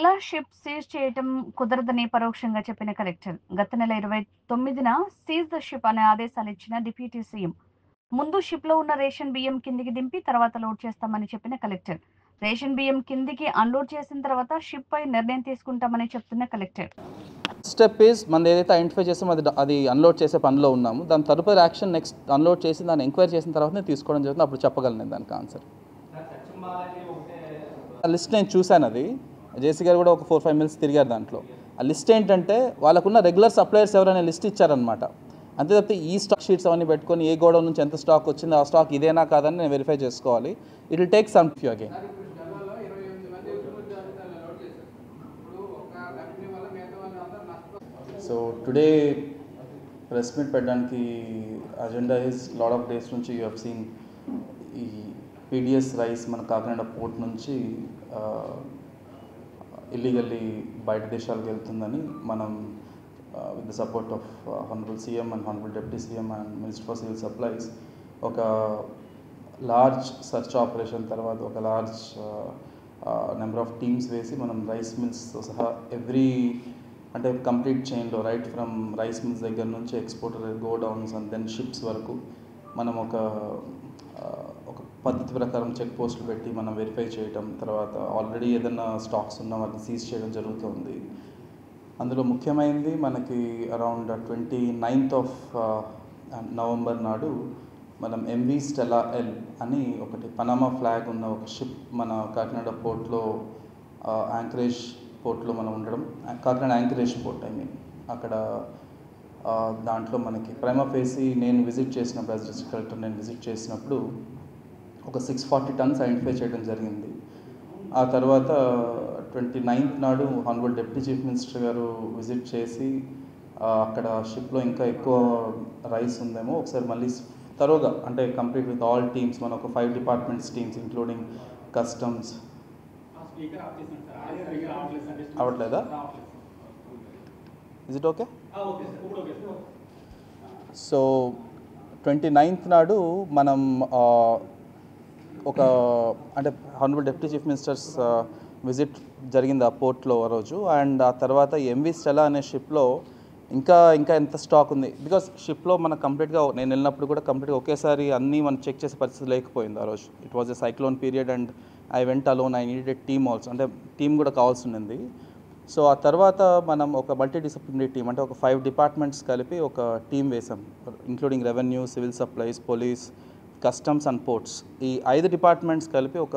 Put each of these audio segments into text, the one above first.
నెల ship seize చేయటం కుదరదని పరోక్షంగా చెప్పిన కలెక్టర్. గత నెల 29న సీజ్ ద షిప్ అనే ఆదేశాలిచ్చిన డిప్యూటీ సీఎం. ముందు షిప్‌లో ఉన్న రేషన్ బియ్యం కిందికి దింపి తర్వాత లోడ్ చేస్తామని చెప్పిన కలెక్టర్. రేషన్ బియ్యం కిందికి అన్‌లోడ్ చేసిన తర్వాత షిప్‌పై నిర్ణయం తీసుకుంటామని చెప్తున్న కలెక్టర్. స్టెప్ ఈజ్ మనది ఏదైతే ఐడెంటిఫై చేసామో అది అన్లోడ్ చేసే పనిలో ఉన్నాము. దాని తదుపరి యాక్షన్ నెక్స్ట్ అన్లోడ్ చేసి దాన్ని ఎంక్వైరీ చేసిన తర్వాతనే తీసుకోవడం జరుగుతుంది. అప్పుడు చెప్పగలను నేను దానికి ఆన్సర్. ఆ లిస్ట్ నేను చూశాను. అది జేసీ గారు కూడా ఒక 4-5 మినిట్స్ తిరిగారు దాంట్లో. ఆ లిస్ట్ ఏంటంటే వాళ్ళకున్న రెగ్యులర్ సప్లయర్స్ ఎవరైనా లిస్ట్ ఇచ్చారనమాట. అంతే తప్పితే ఈ స్టాక్ షీట్స్ అవన్నీ పెట్టుకొని ఏ గోడౌన్ నుంచి ఎంత స్టాక్ వచ్చిందో ఆ స్టాక్ ఇదేనా కాదని నేను వెరిఫై చేసుకోవాలి. It will take some few again. So today press meet పెట్టడానికి agenda is lot of days నుంచి యూ హ్యావ్ సీన్ ఈ పీడిఎస్ రైస్ మన కాకినాడ పోర్ట్ నుంచి ఇల్లీగల్లీ బయట దేశాలకు వెళ్తుందని మనం with the support of honourable CM and honourable deputy CM and minister for civil supplies ఒక లార్జ్ సర్చ్ ఆపరేషన్ తర్వాత ఒక లార్జ్ నెంబర్ ఆఫ్ టీమ్స్ వేసి మనం రైస్ మిల్స్తో సహా ఎవ్రీ అంటే కంప్లీట్ చైన్లో రైట్ ఫ్రమ్ రైస్ మిల్స్ దగ్గర నుంచి exporter godowns and then ships వరకు మనం ఒక పద్ధతి ప్రకారం చెక్ పోస్టులు పెట్టి మనం వెరిఫై చేయటం, తర్వాత ఆల్రెడీ ఏదైనా స్టాక్స్ ఉన్నా వాటిని సీజ్ చేయడం జరుగుతుంది. అందులో ముఖ్యమైనది మనకి అరౌండ్ 29th ఆఫ్ నవంబర్ నాడు మనం ఎంవి స్టెలా ఎల్ అని ఒకటి పనామా ఫ్లాగ్ ఉన్న ఒక షిప్ మన కాకినాడ పోర్ట్లో యాంకరేజ్ పోర్ట్లో మనం ఉండడం, కాకినాడ యాంకరేజ్ పోర్ట్ అక్కడ దాంట్లో మనకి ప్రైమా ఫేసి నేను విజిట్ చేసినప్పుడు యాజ్ డిస్ట్రిక్ట్ కలెక్టర్ నేను విజిట్ చేసినప్పుడు ఒక 640 టన్స్ ఐడెంటిఫై చేయడం జరిగింది. ఆ తర్వాత 29th నాడు హానరబుల్ డిప్యూటీ చీఫ్ మినిస్టర్ గారు విజిట్ చేసి అక్కడ షిప్లో ఇంకా ఎక్కువ రైస్ ఉందేమో ఒకసారి మళ్ళీ తరోగా అంటే కంప్లీట్ విత్ ఆల్ టీమ్స్ మన ఒక 5 డిపార్ట్మెంట్స్ టీమ్స్ ఇంక్లూడింగ్ కస్టమ్స్ అవట్లేదా? Is it okay? So 29th నాడు మనం ఒక అంటే honourable deputy chief ministers visit జరిగింది ఆ పోర్ట్లో ఆ రోజు. అండ్ ఆ తర్వాత ఎంవి స్టెలా అనే షిప్లో ఇంకా ఎంత స్టాక్ ఉంది, బికాస్ షిప్లో మనకు కంప్లీట్గా నేను వెళ్ళినప్పుడు కూడా కంప్లీట్గా ఒకేసారి అన్నీ మనం చెక్ చేసే పరిస్థితి లేకపోయింది ఆ రోజు. It was a cyclone period and I went alone, I needed team also, అంటే టీమ్ కూడా కావాల్సి ఉండింది. సో ఆ తర్వాత మనం ఒక మల్టీ డిసిప్లినరీ టీమ్ అంటే ఒక 5 డిపార్ట్మెంట్స్ కలిపి ఒక టీం వేసాం, including revenue, civil supplies, police, customs and ports. ఈ 5 డిపార్ట్మెంట్స్ కలిపి ఒక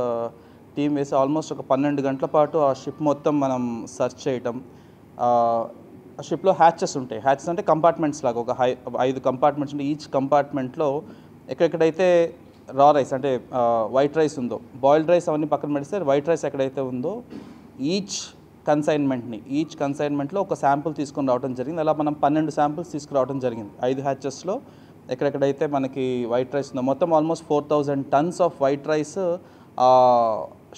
టీం వేసి ఆల్మోస్ట్ ఒక 12 గంటల పాటు ఆ షిప్ మొత్తం మనం సర్చ్ చేయటం. ఆ షిప్లో హ్యాచెస్ ఉంటాయి. హ్యాచెస్ అంటే కంపార్ట్మెంట్స్ లాగా ఒక 5 కంపార్ట్మెంట్స్ ఉంటాయి. ఈచ్ కంపార్ట్మెంట్లో ఎక్కడెక్కడైతే రా రైస్ అంటే వైట్ రైస్ ఉందో, బాయిల్డ్ రైస్ అవన్నీ పక్కన పెడితే వైట్ రైస్ ఎక్కడైతే ఉందో ఈచ్ కన్సైన్మెంట్లో ఒక శాంపుల్ తీసుకొని రావడం జరిగింది. అలా మనం 12 శాంపుల్స్ తీసుకురావడం జరిగింది 5 హ్యాచెస్లో. ఎక్కడెక్కడైతే మనకి వైట్ రైస్ ఉందో మొత్తం almost 4000 tons off white rice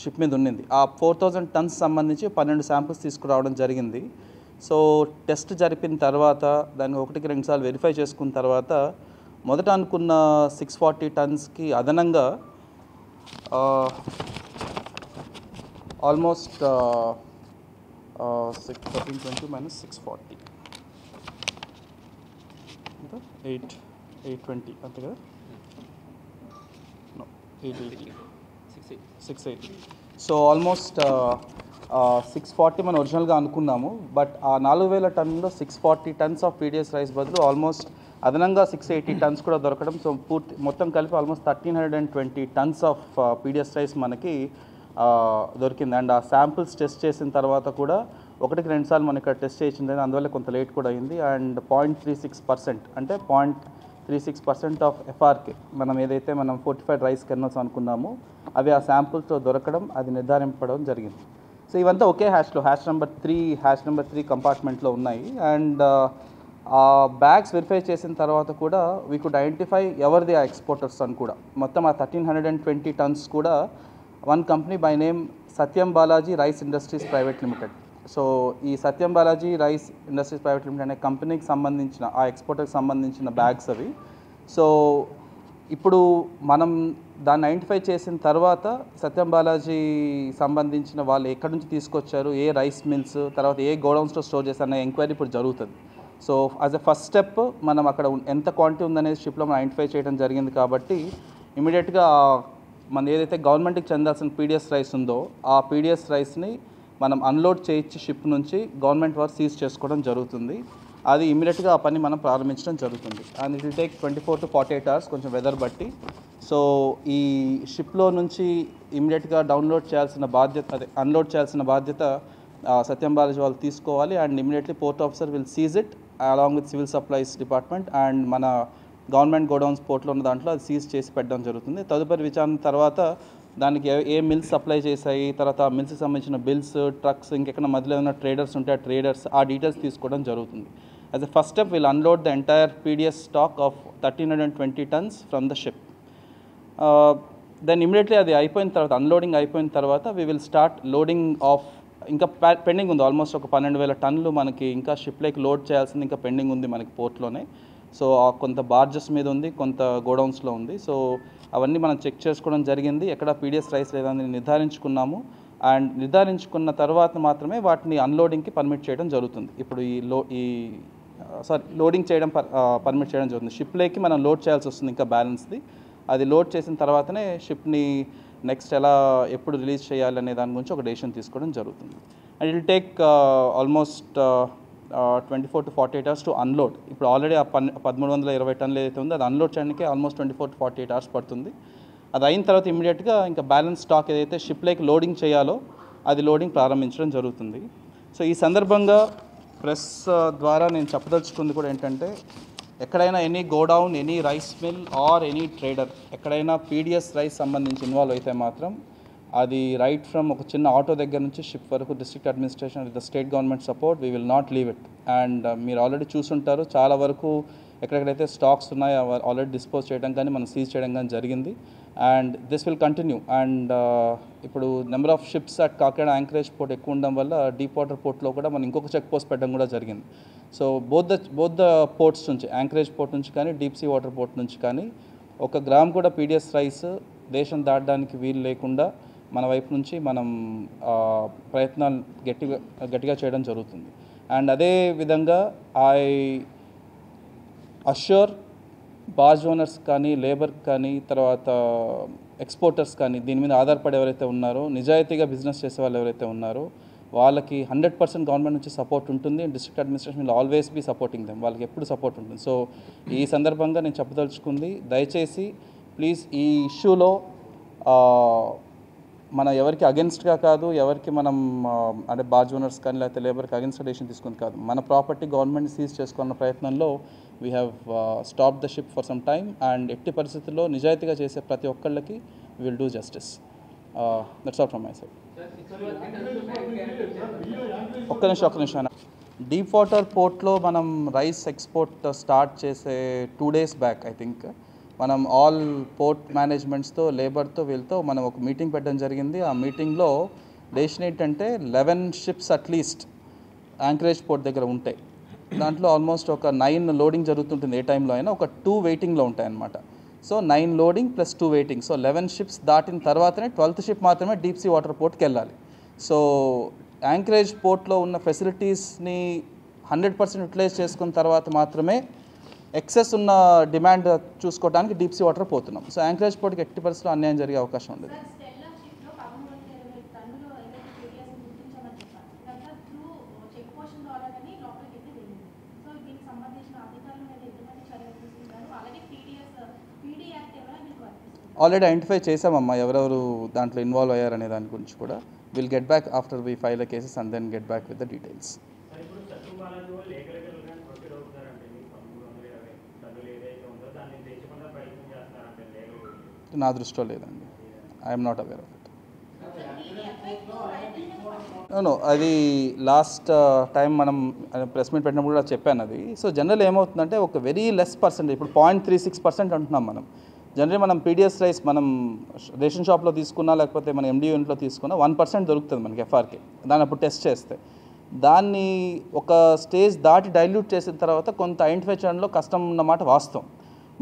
ship మీద ఉండింది. ఆ 4000 టన్స్ సంబంధించి 12 శాంపుల్స్ తీసుకురావడం జరిగింది. సో టెస్ట్ జరిపిన తర్వాత దాన్ని 1-2 సార్లు వెరిఫై చేసుకున్న తర్వాత మొదట అనుకున్న 640 టన్స్కి అదనంగా ఆల్మోస్ట్ 1320 minus 640 ఎంత 820 అంతే కదా? 880 680. సో ఆల్మోస్ట్ 640 మనం ఒరిజినల్గా అనుకున్నాము. బట్ ఆ 4000 టన్నులో 640 టన్స్ ఆఫ్ పీడిఎస్ రైస్ బదులు ఆల్మోస్ట్ అదనంగా 680 టన్స్ కూడా దొరకడం. సో మొత్తం కలిపి almost 1320 tons of PDS rice మనకి దొరికింది. అండ్ ఆ శాంపిల్స్ టెస్ట్ చేసిన తర్వాత కూడా 1-2 సార్లు మనం ఇక్కడ టెస్ట్ చేసింది, అందువల్ల కొంత లేట్ కూడా అయింది. అండ్ 0.36% అంటే 0.36% ఆఫ్ ఎఫ్ఆర్కే మనం ఏదైతే మనం ఫోర్టిఫైడ్ రైస్ కెర్నల్స్ అనుకున్నామో అవి ఆ శాంపుల్స్తో దొరకడం, అది నిర్ధారింపడం జరిగింది. సో ఇవంతా ఒకే హ్యాష్లో హ్యాష్ నెంబర్ 3 కంపార్ట్మెంట్లో ఉన్నాయి. అండ్ ఆ బ్యాగ్స్ వెరిఫై చేసిన తర్వాత కూడా వీ కుడ్ ఐడెంటిఫై ఎవరిది ఆ ఎక్స్పోర్టర్స్ అని కూడా. మొత్తం ఆ 1320 టన్స్ కూడా one company by name Satyam Balaji rice industries private limited. So ఈ Satyam Balaji rice industries private limited అనే కంపెనీకి సంబంధించిన ఆ ఎక్స్పోర్టర్కి సంబంధించిన బ్యాగ్స్ అవి. సో ఇప్పుడు మనం దాన్ని ఐడెంటిఫై చేసిన తర్వాత సత్యం బాలాజీ సంబంధించిన వాళ్ళు ఎక్కడి నుంచి తీసుకొచ్చారు, ఏ రైస్ మిల్స్, తర్వాత ఏ గోడౌన్స్లో స్టోర్ చేశారన్న ఎంక్వైరీ ఇప్పుడు జరుగుతుంది. So as a first step మనం అక్కడ ఎంత క్వాంటిటీ ఉందనేది షిప్లో మనం ఐడెంటిఫై చేయడం జరిగింది. కాబట్టి ఇమీడియట్గా మన ఏదైతే గవర్నమెంట్కి చెందాల్సిన పీడిఎస్ రైస్ ఉందో ఆ పీడిఎస్ రైస్ని మనం అన్లోడ్ చేయించి షిప్ నుంచి గవర్నమెంట్ వారు సీజ్ చేసుకోవడం జరుగుతుంది. అది ఇమీడియట్గా ఆ పని మనం ప్రారంభించడం జరుగుతుంది. And it will take 24 to 48 hours కొంచెం వెదర్ బట్టి. సో ఈ షిప్లో నుంచి ఇమీడియట్గా అన్లోడ్ చేయాల్సిన బాధ్యత సత్యం బాలాజీ వాళ్ళు తీసుకోవాలి. And immediately port officer will seize it along with civil supplies department and మన గవర్నమెంట్ గోడౌన్స్ పోర్ట్లో ఉన్న దాంట్లో అది సీజ్ చేసి పెట్టడం జరుగుతుంది. తదుపరి విచారణ తర్వాత దానికి ఏ మిల్స్ సప్లై చేశాయి, తర్వాత ఆ మిల్స్కి సంబంధించిన బిల్స్, ట్రక్స్, ఇంకెక్కడ మధ్యలో ఉన్న ట్రేడర్స్ ఉంటే ఆ ట్రేడర్స్ ఆ డీటెయిల్స్ తీసుకోవడం జరుగుతుంది. As a first step will unload the entire PDS stock of 1320 tons from the ship. Then immediately అది అయిపోయిన తర్వాత అన్లోడింగ్ అయిపోయిన తర్వాత we will start loading of. ఇంకా పెండింగ్ ఉంది ఆల్మోస్ట్ ఒక 12,000 tons మనకి ఇంకా షిప్లోకి లోడ్ చేయాల్సింది ఇంకా పెండింగ్ ఉంది మనకి పోర్ట్లోనే. సో కొంత బార్జెస్ మీద ఉంది, కొంత గోడౌన్స్లో ఉంది. సో అవన్నీ మనం చెక్ చేసుకోవడం జరిగింది. ఎక్కడ పీడిఎస్ రైస్ లేదని నిర్ధారించుకున్నాము. అండ్ నిర్ధారించుకున్న తర్వాత మాత్రమే వాటిని అన్లోడింగ్కి పర్మిట్ చేయడం జరుగుతుంది. ఇప్పుడు లోడింగ్ చేయడం పర్మిట్ చేయడం జరుగుతుంది. షిప్లోకి మనం లోడ్ చేయాల్సి వస్తుంది ఇంకా బ్యాలెన్స్ది. అది లోడ్ చేసిన తర్వాతనే షిప్ని నెక్స్ట్ ఎప్పుడు రిలీజ్ చేయాలనే దాని గురించి ఒక డెసిషన్ తీసుకోవడం జరుగుతుంది. And it will take almost 24 to 48 hours to unload. ఇప్పుడు ఆల్రెడీ ఆ 1320 tons ఏదైతే ఉందో అది అన్లోడ్ చేయడానికి ఆల్మోస్ట్ 24 to 48 hours పడుతుంది. అది అయిన తర్వాత ఇమీడియట్గా ఇంకా బ్యాలెన్స్ స్టాక్ ఏదైతే షిప్లోకి లోడింగ్ చేయాలో అది లోడింగ్ ప్రారంభించడం జరుగుతుంది. సో ఈ సందర్భంగా ప్రెస్ ద్వారా నేను చెప్పదలుచుకుంది కూడా ఏంటంటే, ఎక్కడైనా any godown, any rice mill or any trader ఎక్కడైనా పీడిఎస్ రైస్ సంబంధించి ఇన్వాల్వ్ అయితే మాత్రం అది రైట్ ఫ్రమ్ ఒక చిన్న ఆటో దగ్గర నుంచి షిప్ వరకు district administration with the state government support we will not leave it. And మీరు ఆల్రెడీ చూసుంటారు చాలా వరకు ఎక్కడెక్కడైతే స్టాక్స్ ఉన్నాయో ఆల్రెడీ డిస్పోజ్ చేయడం కానీ మనం సీజ్ చేయడం కానీ జరిగింది. And this will continue. And ఇప్పుడు number of ships at Kakinada anchorage port ఎక్కువ ఉండడం వల్ల డీప్ వాటర్ పోర్ట్లో కూడా మనం ఇంకొక చెక్ పోస్ట్ పెట్టడం కూడా జరిగింది. సో బోత్ ద పోర్ట్స్ నుంచి, యాంకరేజ్ పోర్ట్ నుంచి కానీ డీప్ సీ వాటర్ పోర్ట్ నుంచి కానీ 1 గ్రామ్ కూడా పీడిఎస్ రైస్ దేశం దాటడానికి వీలు లేకుండా మన వైపు నుంచి మనం ప్రయత్నాలు గట్టిగా చేయడం జరుగుతుంది. అండ్ అదే విధంగా ఐ అష్యూర్ బార్జ్ ఓనర్స్ కానీ, లేబర్ కానీ, తర్వాత ఎక్స్పోర్టర్స్ కానీ, దీని మీద ఆధారపడి ఎవరైతే ఉన్నారో, నిజాయితీగా బిజినెస్ చేసే వాళ్ళు ఎవరైతే ఉన్నారో వాళ్ళకి 100% గవర్నమెంట్ నుంచి సపోర్ట్ ఉంటుంది. District administration will always be supporting them. వాళ్ళకి ఎప్పుడు సపోర్ట్ ఉంటుంది. సో ఈ సందర్భంగా నేను చెప్పదలుచుకుంది, దయచేసి ప్లీజ్ ఈ ఇష్యూలో మనం ఎవరికి అగెన్స్ట్గా కాదు, ఎవరికి మనం అంటే బార్జ్ ఓనర్స్ కానీ లేకపోతే లేబర్కి అగెన్స్ట్ డెసిషన్ తీసుకుంది కాదు. మన ప్రాపర్టీ గవర్నమెంట్ సీజ్ చేసుకున్న ప్రయత్నంలో we have stop the ship for some time. And ఎట్టి పరిస్థితుల్లో నిజాయితీగా చేసే ప్రతి ఒక్కళ్ళకి will do justice. That's all from my side. ఒక్క నిమిషం. డీప్ వాటర్ పోర్ట్లో మనం రైస్ ఎక్స్పోర్ట్ స్టార్ట్ చేసే 2 days బ్యాక్ ఐ థింక్ మనం ఆల్ పోర్ట్ మేనేజ్మెంట్స్తో, లేబర్తో, వీళ్ళతో మనం ఒక మీటింగ్ పెట్టడం జరిగింది. ఆ మీటింగ్లో డెసిషన్ ఏంటంటే 11 ships అట్లీస్ట్ యాంకరేజ్ పోర్ట్ దగ్గర ఉంటాయి. దాంట్లో ఆల్మోస్ట్ ఒక 9 లోడింగ్ జరుగుతుంటుంది ఏ టైంలో అయినా, ఒక 2 వెయిటింగ్లో ఉంటాయన్నమాట. So 9 loading plus 2 waiting. So 11 ships దాటిన తర్వాతనే 12th ship మాత్రమే డీప్ సీ వాటర్ పోర్ట్కి వెళ్ళాలి. సో యాంకరేజ్ పోర్ట్లో ఉన్న ఫెసిలిటీస్ని 100% యూటిలైజ్ చేసుకున్న తర్వాత మాత్రమే ఎక్సెస్ ఉన్న డిమాండ్ చూసుకోవడానికి డీప్ సీ వాటర్ పోతున్నాం. సో యాంకరేజ్ పోర్ట్కి ఎట్టి పరిస్థితుల్లో అన్యాయం జరిగే అవకాశం ఉండదు. ఆల్రెడీ ఐడెంటిఫై చేసామమ్మా ఎవరెవరు దాంట్లో ఇన్వాల్వ్ అయ్యారనే దాని గురించి కూడా. Will get back after we file the cases and then get back with the details. నా దృష్టిలో లేదండి. I'm not aware of it. No, అది లాస్ట్ టైం మనం ప్రెస్ మీట్ పెట్టినప్పుడు కూడా చెప్పాను అది. సో జనరల్ ఏమవుతుందంటే ఒక వెరీ లెస్ పర్సెంటేజ్, ఇప్పుడు 0.36% అంటున్నాం మనం. జనరల్ మనం పీడిఎస్ రైస్ మనం రేషన్ షాప్లో తీసుకున్నా లేకపోతే మన ఎండి యూనిట్లో తీసుకున్నా 1% దొరుకుతుంది మనకి ఎఫ్ఆర్కి. దాన్ని అప్పుడు టెస్ట్ చేస్తే దాన్ని ఒక స్టేజ్ దాటి డైల్యూట్ చేసిన తర్వాత కొంత ఐడెంటిఫై చేయడంలో కష్టం ఉన్నమాట వాస్తవం.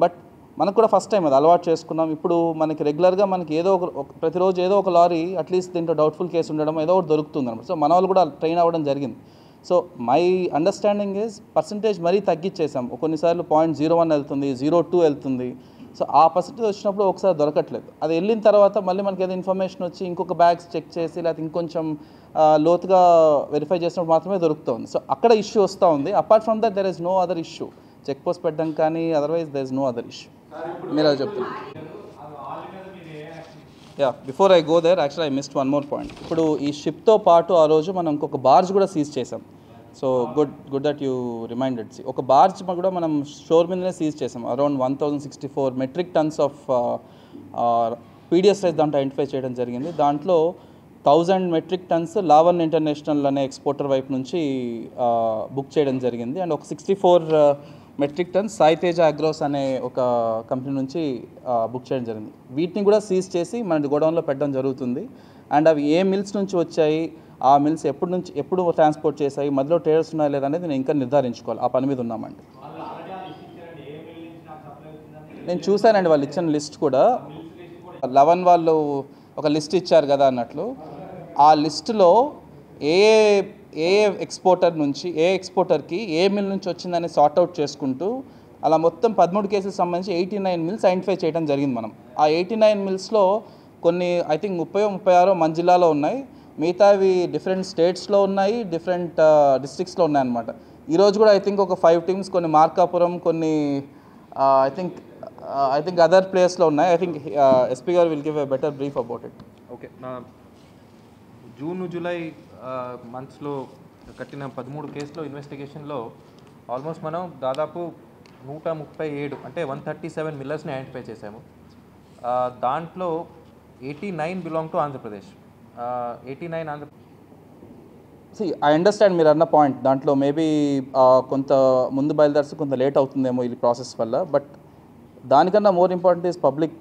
బట్ మనకు కూడా ఫస్ట్ టైం అది అలవాటు చేసుకున్నాం. ఇప్పుడు మనకి రెగ్యులర్గా మనకి ఏదో ఒక ప్రతిరోజు ఏదో ఒక లారీ అట్లీస్ట్ దీంట్లో డౌట్ఫుల్ కేసు ఉండడం ఏదో ఒకటి దొరుకుతుంది అనమాట. సో మన వాళ్ళు కూడా ట్రైన్ అవ్వడం జరిగింది. So my understanding is percentage మరీ తగ్గించేసాం. కొన్నిసార్లు 0.01 వెళ్తుంది, 0.2 వెళ్తుంది. సో ఆ పర్సంటేజ్ వచ్చినప్పుడు ఒకసారి దొరకట్లేదు. అది వెళ్ళిన తర్వాత మళ్ళీ మనకి ఏదో ఇన్ఫర్మేషన్ వచ్చి ఇంకొక బ్యాగ్స్ చెక్ చేసి లేకపోతే ఇంకొంచెం లోతుగా వెరిఫై చేసినప్పుడు మాత్రమే దొరుకుతుంది. సో అక్కడ ఇష్యూ వస్తూ ఉంది. Apart from that there is no other issue. Check post పెట్టడం కానీ otherwise there is no other issue. మీరు అది చెప్తున్నారు. Yeah, before I go there actually I missed one more point. ఇప్పుడు ఈ షిప్తో పాటు ఆ రోజు మనం ఇంకొక బార్జ్ కూడా సీజ్ చేసాం. So good that you reminded. ఒక బార్జ్ కూడా మనం షోర్ మీదనే సీజ్ చేసాం. Around 1064 metric tons of PDS rice దాంట్లో ఐడెంటిఫై చేయడం జరిగింది. దాంట్లో 1000 మెట్రిక్ టన్స్ లావన్ ఇంటర్నేషనల్ అనే ఎక్స్పోర్టర్ వైపు నుంచి బుక్ చేయడం జరిగింది. అండ్ ఒక 64 మెట్రిక్ టన్స్ సాయితేజ అగ్రోస్ అనే ఒక కంపెనీ నుంచి బుక్ చేయడం జరిగింది. వీటిని కూడా సీజ్ చేసి మన గోడౌన్లో పెట్టడం జరుగుతుంది. అండ్ అవి ఏ మిల్స్ నుంచి వచ్చాయి, ఆ మిల్స్ ఎప్పుడు ట్రాన్స్పోర్ట్ చేశాయి, మధ్యలో ట్రేడర్స్ ఉన్నాయా లేదా అనేది నేను ఇంకా నిర్ధారించుకోవాలి. ఆ పని మీద ఉన్నామండి. నేను చూశానండి వాళ్ళు ఇచ్చిన లిస్ట్ కూడా. 11 వాళ్ళు ఒక లిస్ట్ ఇచ్చారు కదా అన్నట్లు, ఆ లిస్టులో ఏ ఎక్స్పోర్టర్ నుంచి ఏ ఎక్స్పోర్టర్కి ఏ మిల్ నుంచి వచ్చిందని సార్ట్అవుట్ చేసుకుంటూ అలా మొత్తం 13 కేసులకు సంబంధించి 89 మిల్స్ ఐడెంటిఫై చేయడం జరిగింది మనం. ఆ 89 మిల్స్లో కొన్ని ఐ థింక్ 30-36 మన జిల్లాలో ఉన్నాయి. మిగతావి డిఫరెంట్ స్టేట్స్లో ఉన్నాయి, డిఫరెంట్ డిస్ట్రిక్ట్స్లో ఉన్నాయన్నమాట. ఈరోజు కూడా ఐ థింక్ ఒక 5 టీమ్స్ కొన్ని మార్కాపురం, కొన్ని ఐ థింక్ అదర్ ప్లేస్లో ఉన్నాయి. ఐ థింక్ ఎస్పీ గారు will give a better brief about it. Okay, June July మంత్స్లో కట్టిన 13 కేసులో ఇన్వెస్టిగేషన్లో ఆల్మోస్ట్ మనం దాదాపు 137 అంటే 137 మిల్లర్స్ని ఐడెంటిఫై చేశాము. దాంట్లో 89 belong to Andhra Pradesh. 89 Andhra. I understand మీరు అన్న పాయింట్. దాంట్లో మేబీ కొంత ముందు బయలుదేరి కొంత లేట్ అవుతుందేమో ఈ ప్రాసెస్ వల్ల. బట్ దానికన్నా more important is public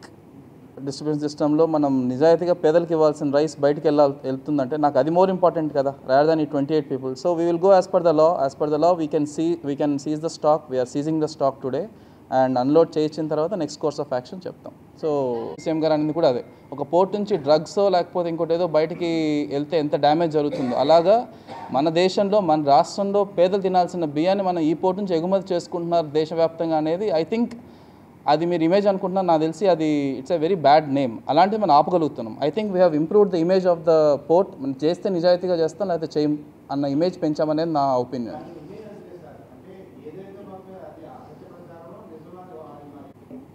distribution సిస్టంలో మనం నిజాయితీగా పేదలకు ఇవ్వాల్సిన రైస్ బయటికి వెళ్తుందంటే నాకు అది మోర్ ఇంపార్టెంట్ కదా, రాదర్ దాన్ ఈ 28 people. So we will go as per the law. We can seize the stock. We are seizing the stock today and unload చేయించిన తర్వాత నెక్స్ట్ కోర్స్ ఆఫ్ యాక్షన్ చెప్తాం. సో సీఎం గారు అనేది కూడా అదే, ఒక పోర్ట్ నుంచి డ్రగ్స్ లేకపోతే ఇంకోటి ఏదో బయటికి వెళ్తే ఎంత డ్యామేజ్ జరుగుతుందో అలాగా మన దేశంలో మన రాష్ట్రంలో పేదలు తినాల్సిన బియ్యాన్ని మనం ఈ పోర్ట్ నుంచి ఎగుమతి చేసుకుంటున్నారు దేశవ్యాప్తంగా అనేది ఐ థింక్ అది మీరు ఇమేజ్ అనుకుంటున్నారు. నాకు తెలిసి అది it's a very bad name. అలాంటివి మనం ఆపగలుగుతున్నాం. I think we have improved the image of the port. మనం చేస్తే నిజాయితీగా చేస్తాం, లేకపోతే చేయం అన్న ఇమేజ్ పెంచామనేది నా opinion.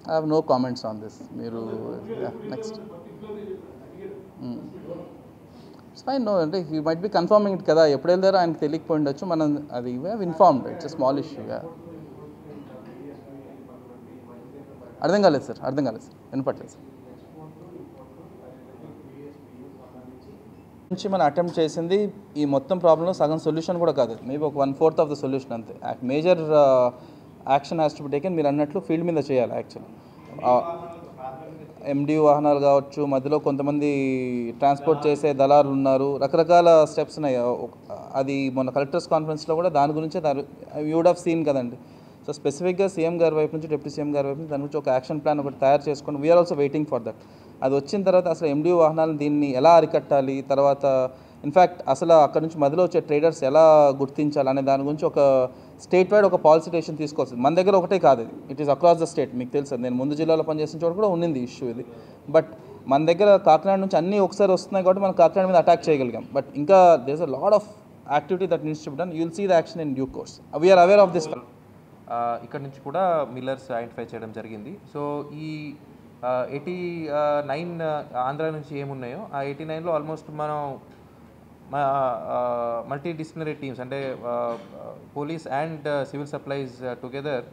I have no comments on this. మీరు నెక్స్ట్ ఇట్స్ ఫైన్. నో అంటే he might be confirming it కదా, ఎప్పుడు వెళ్తారో ఆయనకు తెలియకపోయి ఉండొచ్చు. మనం అది we have informed. It's a small issue. అర్థం కాలేదు సార్ వినపట్లేదు సార్. నుంచి మనం అటెంప్ట్ చేసింది ఈ మొత్తం ప్రాబ్లంలో సగం సొల్యూషన్ కూడా కాదు, మేబీ ఒక 1/4 ఆఫ్ ద సొల్యూషన్ అంతే. Major action has to be taken. మీరు అన్నట్లు ఫీల్డ్ మీద చేయాలి. యాక్చువల్లీ ఎండి వాహనాలు కావచ్చు, మధ్యలో కొంతమంది ట్రాన్స్పోర్ట్ చేసే దళారులు ఉన్నారు, రకరకాల స్టెప్స్ ఉన్నాయి. అది మొన్న కలెక్టర్స్ కాన్ఫరెన్స్లో కూడా దాని గురించే యూ వుడ్ హ్యావ్ సీన్ కదండి. సో స్పెసిఫిక్గా సీఎం గారి వైపు నుంచి, డిప్యూటీ సీఎం గారి వైపు నుంచి దాని గురించి ఒక యాక్షన్ ప్లాన్ ఒకటి తయారు చేసుకొని we are also waiting for that. అది వచ్చిన తర్వాత అసలు ఎండియూ వాహనాలను దీన్ని ఎలా అరికట్టాలి, తర్వాత ఇన్ఫ్యాక్ట్ అసలు అక్కడ నుంచి మధ్యలో వచ్చే ట్రేడర్స్ ఎలా గుర్తించాలి అనే దాని గురించి ఒక స్టేట్ వైడ్ ఒక పాలసీ డెసిషన్ తీసుకోవాల్సింది. మన దగ్గర ఒకటే కాదు, it is across the state. మీకు తెలుసు, నేను ముందు జిల్లాలో పనిచేసిన చోట కూడా ఉన్నింది ఇష్యూ ఇది. బట్ మన దగ్గర కాకినాడ నుంచి అన్నీ ఒకసారి వస్తున్నాయి కాబట్టి మనం కాకినాడ మీద అటాక్ చేయగలిగాం. బట్ ఇంకా there is a lot of activity that needs to be done. You will see the action in due course. We are aware of this. ఇక్కడ నుంచి కూడా మిల్లర్స్ ఐడెంటిఫై చేయడం జరిగింది. సో ఈ 89 ఆంధ్ర నుంచి ఏమున్నాయో ఆ 89లో ఆల్మోస్ట్ మనం మల్టీ డిసిప్లినరీ టీమ్స్ అంటే police and civil supplies together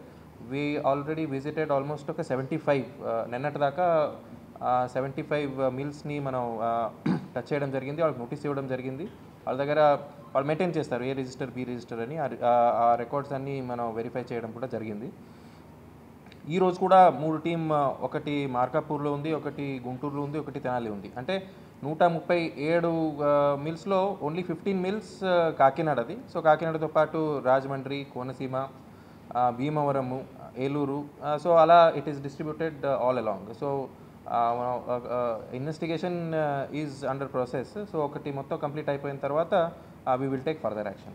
we already visited almost ఒక 75 నిన్నటి దాకా 75 మిల్స్ని మనం టచ్ చేయడం జరిగింది. వాళ్ళకి నోటీస్ ఇవ్వడం జరిగింది. వాళ్ళ దగ్గర వాళ్ళు మెయింటైన్ చేస్తారు ఏ రిజిస్టర్ బి రిజిస్టర్ అని. ఆ రికార్డ్స్ అన్నీ మనం వెరిఫై చేయడం కూడా జరిగింది. ఈరోజు కూడా 3 టీం, ఒకటి మార్కాపూర్లో ఉంది, ఒకటి గుంటూరులో ఉంది, ఒకటి తెనాలి ఉంది. అంటే 137 మిల్స్లో ఓన్లీ 15 మిల్స్ కాకినాడది. సో కాకినాడతో పాటు రాజమండ్రి, కోనసీమ, భీమవరము, ఏలూరు. సో అలా it is distributed all along. So investigation is under process. So ఒకటి మొత్తం కంప్లీట్ అయిపోయిన తర్వాత we will take further action.